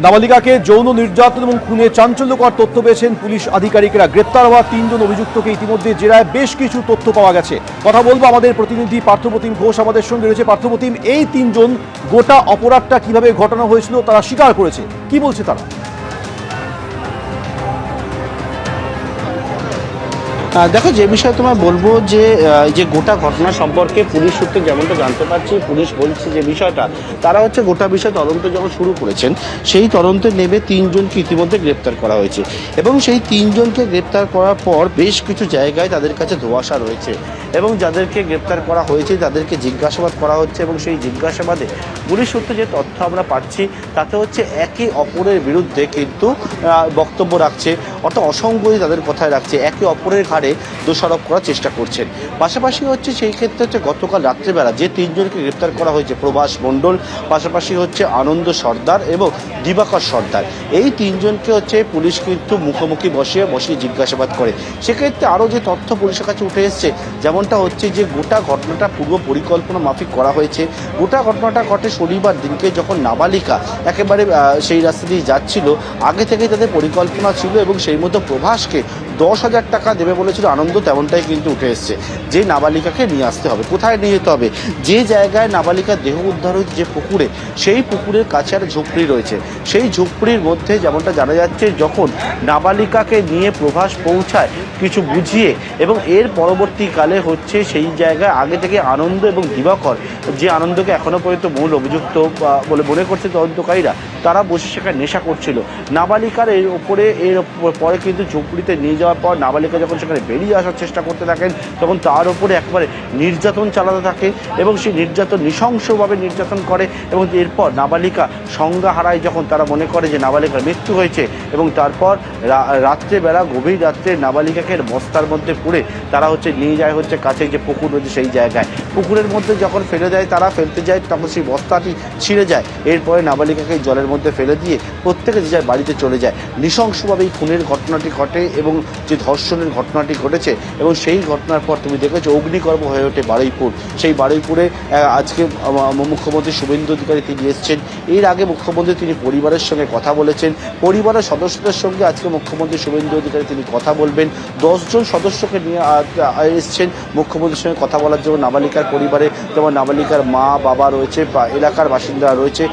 নাবালিকাকে যৌন নির্যাতন এবং খুনে চাঞ্চল্যকর তথ্য পেয়েছেন পুলিশ আধিকারিকরা। গ্রেপ্তার হওয়া ৩ জন অভিযুক্তকে ইতিমধ্যে জেরায় বেশ কিছু তথ্য পাওয়া গেছে। কথা বলবো আমাদের প্রতিনিধি পার্থপ্রতিম ঘোষ আমাদের সঙ্গে রয়েছে। পার্থপ্রতিম, এই ৩ জন গোটা অপরাধটা কিভাবে ঘটানো হয়েছিল তারা স্বীকার করেছে, কি বলছে তারা? দেখো, যে বিষয়ে তোমায় বলবো যে গোটা ঘটনা সম্পর্কে পুলিশ সূত্রে যেমনটা জানতে পারছি, পুলিশ বলছে যে বিষয়টা তারা হচ্ছে গোটা বিষয় তদন্ত যখন শুরু করেছেন সেই তদন্তে নেমে ৩ জনকে ইতিমধ্যে গ্রেপ্তার করা হয়েছে এবং সেই ৩ জনকে গ্রেপ্তার করার পর বেশ কিছু জায়গায় তাদের কাছে ধোঁয়াশা রয়েছে এবং যাদেরকে গ্রেপ্তার করা হয়েছে তাদেরকে জিজ্ঞাসাবাদ করা হচ্ছে এবং সেই জিজ্ঞাসাবাদে পুলিশ সূত্রে যে তথ্য আমরা পাচ্ছি তাতে হচ্ছে একে অপরের বিরুদ্ধে কিন্তু বক্তব্য রাখছে, অর্থাৎ অসংগতি তাদের কথায় রাখছে, একে অপরের ঘাড়ে দোষারোপ করার চেষ্টা করছেন। পাশাপাশি হচ্ছে সেই ক্ষেত্রে হচ্ছে গতকাল রাত্রেবেলা যে ৩ জনকে গ্রেপ্তার করা হয়েছে, প্রভাস মণ্ডল, পাশাপাশি হচ্ছে আনন্দ সর্দার এবং দিবাকর সর্দার, এই ৩ জনকে হচ্ছে পুলিশ কিন্তু মুখোমুখি বসিয়ে জিজ্ঞাসাবাদ করে। সেক্ষেত্রে আরও যে তথ্য পুলিশের কাছে উঠে এসছে, যেমনটা হচ্ছে যে গোটা ঘটনাটা পূর্ব পরিকল্পনা মাফিক করা হয়েছে। গোটা ঘটনাটা ঘটে শনিবার দিনকে, যখন নাবালিকা একেবারে সেই রাস্তা দিয়ে যাচ্ছিল। আগে থেকেই তাদের পরিকল্পনা ছিল এবং সেই মতো প্রভাসকে 10,000 টাকা দেবে বলেছিল আনন্দ, তেমনটাই কিন্তু উঠে এসছে যে নাবালিকাকে নিয়ে আসতে হবে। কোথায় নিয়ে যেতে হবে? যে জায়গায় নাবালিকার দেহ উদ্ধার হয়েছে, যে পুকুরে, সেই পুকুরের কাছে একটা ঝুপড়ি রয়েছে। সেই ঝুপড়ির মধ্যে যেমনটা জানা যাচ্ছে, যখন নাবালিকাকে নিয়ে প্রভাস পৌঁছায় কিছু বুঝিয়ে, এবং এর পরবর্তীকালে হচ্ছে সেই জায়গায় আগে থেকে আনন্দ এবং দিবাকর, যে আনন্দকে এখনও পর্যন্ত মূল অভিযুক্ত বলে মনে করছে তদন্তকারীরা, তারা বসে সেখানে নেশা করছিল। নাবালিকার এর পরে কিন্তু ঝুপড়িতে নিয়ে যাওয়ার পর নাবালিকা যখন সেখানে বেরিয়ে আসার চেষ্টা করতে থাকেন, তখন তার ওপরে একবারে নির্যাতন চালাতে থাকে এবং সেই নির্যাতন নৃশংসভাবে নির্যাতন করে এবং এরপর নাবালিকা সংজ্ঞা হারায়। যখন তারা মনে করে যে নাবালিকার মৃত্যু হয়েছে, এবং তারপর রাত্রেবেলা গভীর রাত্রে নাবালিকাকে বস্তার মধ্যে পুরে তারা হচ্ছে নিয়ে যায় হচ্ছে কাছে যে পুকুর রয়েছে সেই জায়গায়। পুকুরের মধ্যে যখন ফেলে দেয়, তারা ফেলতে যায়, তখন সেই বস্তাটি ছিঁড়ে যায়। এরপরে নাবালিকাকে জলের মধ্যে ফেলে দিয়ে প্রত্যেকে যে যায় বাড়িতে চলে যায়। নৃশংসভাবে এই খুনের ঘটনাটি ঘটে এবং যে ধর্ষণের ঘটনাটি ঘটেছে, এবং সেই ঘটনার পর তুমি দেখেছো অগ্নিকর্ম হয়ে ওঠে বারুইপুর। সেই বারুইপুরে আজকে মুখ্যমন্ত্রী শুভেন্দু অধিকারী তিনি এসছেন। এর আগে মুখ্যমন্ত্রী তিনি পরিবারের সঙ্গে কথা বলেছেন। পরিবারের সদস্যদের সঙ্গে আজকে মুখ্যমন্ত্রী শুভেন্দু অধিকারী তিনি কথা বলবেন। 10 জন সদস্যকে নিয়ে এসছেন মুখ্যমন্ত্রীর সঙ্গে কথা বলার জন্য নাবালিকার পরিবারে, যেমন নাবালিকার মা, বাবা রয়েছে, এলাকার বাসিন্দারা রয়েছে,